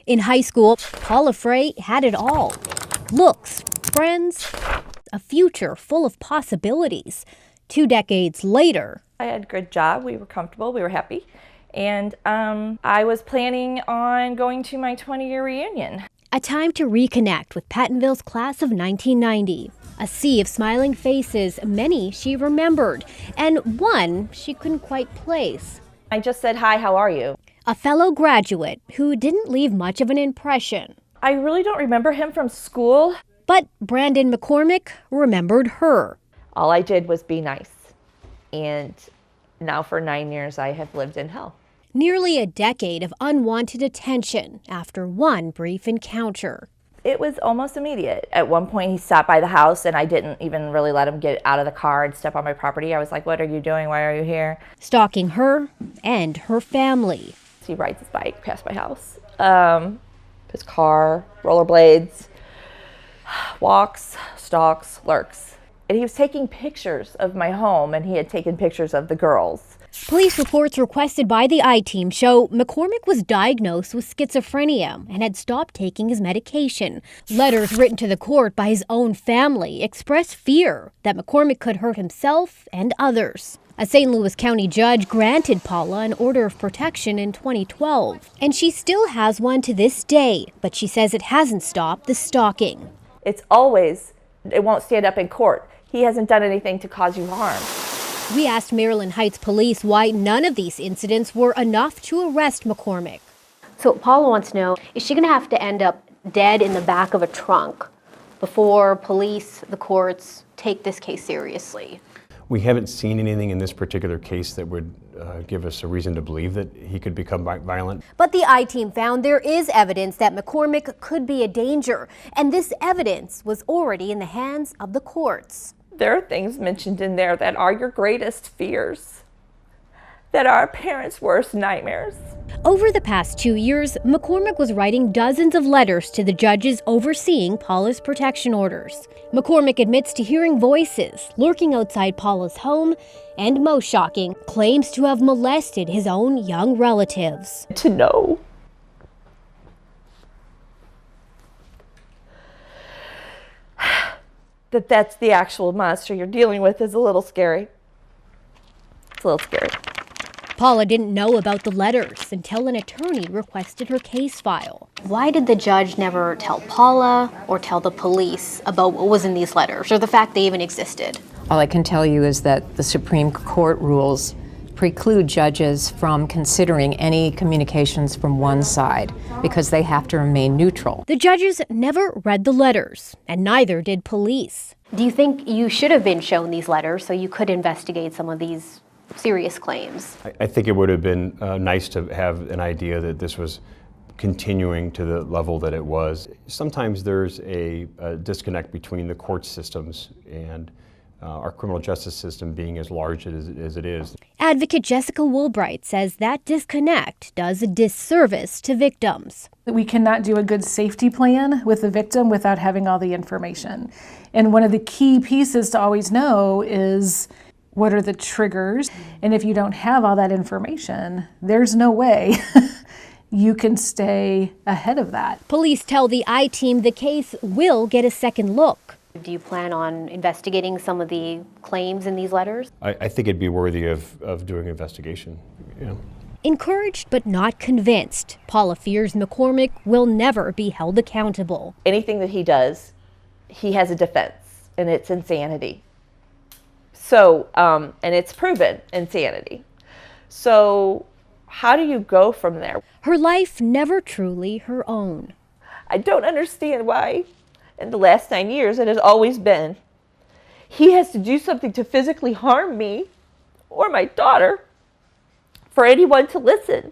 In high school, Paula Frey had it all. Looks, friends, a future full of possibilities. 2 decades later, I had a good job, we were comfortable, we were happy, and I was planning on going to my 20-year reunion. a time to reconnect with Pattonville's class of 1990. A sea of smiling faces, many she remembered, and one she couldn't quite place. I just said, "Hi, how are you?" A fellow graduate who didn't leave much of an impression. I really don't remember him from school. But Brandon McCormick remembered her. All I did was be nice. And now for 9 years, I have lived in hell. Nearly a decade of unwanted attention after one brief encounter. It was almost immediate. At one point, he stopped by the house, and I didn't even really let him get out of the car and step on my property. I was like, "What are you doing? Why are you here?" Stalking her and her family. He rides his bike past my house. His car, rollerblades, walks, stalks, lurks. And he was taking pictures of my home, and he had taken pictures of the girls. Police reports requested by the I-Team show McCormick was diagnosed with schizophrenia and had stopped taking his medication. Letters written to the court by his own family expressed fear that McCormick could hurt himself and others. A St. Louis County judge granted Paula an order of protection in 2012, and she still has one to this day, but she says it hasn't stopped the stalking. It won't stand up in court. He hasn't done anything to cause you harm. We asked Maryland Heights police why none of these incidents were enough to arrest McCormick. So Paula wants to know, is she going to have to end up dead in the back of a trunk before police, the courts, take this case seriously? We haven't seen anything in this particular case that would give us a reason to believe that he could become violent. But the I-Team found there is evidence that McCormick could be a danger, and this evidence was already in the hands of the courts. There are things mentioned in there that are your greatest fears, that are parents' worst nightmares. Over the past 2 years, McCormick was writing dozens of letters to the judges overseeing Paula's protection orders. McCormick admits to hearing voices lurking outside Paula's home and, most shocking, claims to have molested his own young relatives. To know that that's the actual monster you're dealing with is a little scary. It's a little scary. Paula didn't know about the letters until an attorney requested her case file. Why did the judge never tell Paula or tell the police about what was in these letters or the fact they even existed? All I can tell you is that the Supreme Court rules preclude judges from considering any communications from one side because they have to remain neutral. The judges never read the letters, and neither did police. Do you think you should have been shown these letters so you could investigate some of these serious claims? I think it would have been nice to have an idea that this was continuing to the level that it was. Sometimes there's a disconnect between the court systems and our criminal justice system being as large as it is. Advocate Jessica Woolbright says that disconnect does a disservice to victims. We cannot do a good safety plan with the victim without having all the information. And one of the key pieces to always know is what are the triggers? And if you don't have all that information, there's no way you can stay ahead of that. Police tell the I-Team the case will get a second look. Do you plan on investigating some of the claims in these letters? I think it'd be worthy of doing an investigation. Yeah. Encouraged but not convinced, Paula fears McCormick will never be held accountable. Anything that he does, he has a defense, and it's insanity. So, and it's proven insanity. So how do you go from there? Her life never truly her own. I don't understand why, in the last 9 years, it has always been, he has to do something to physically harm me or my daughter for anyone to listen.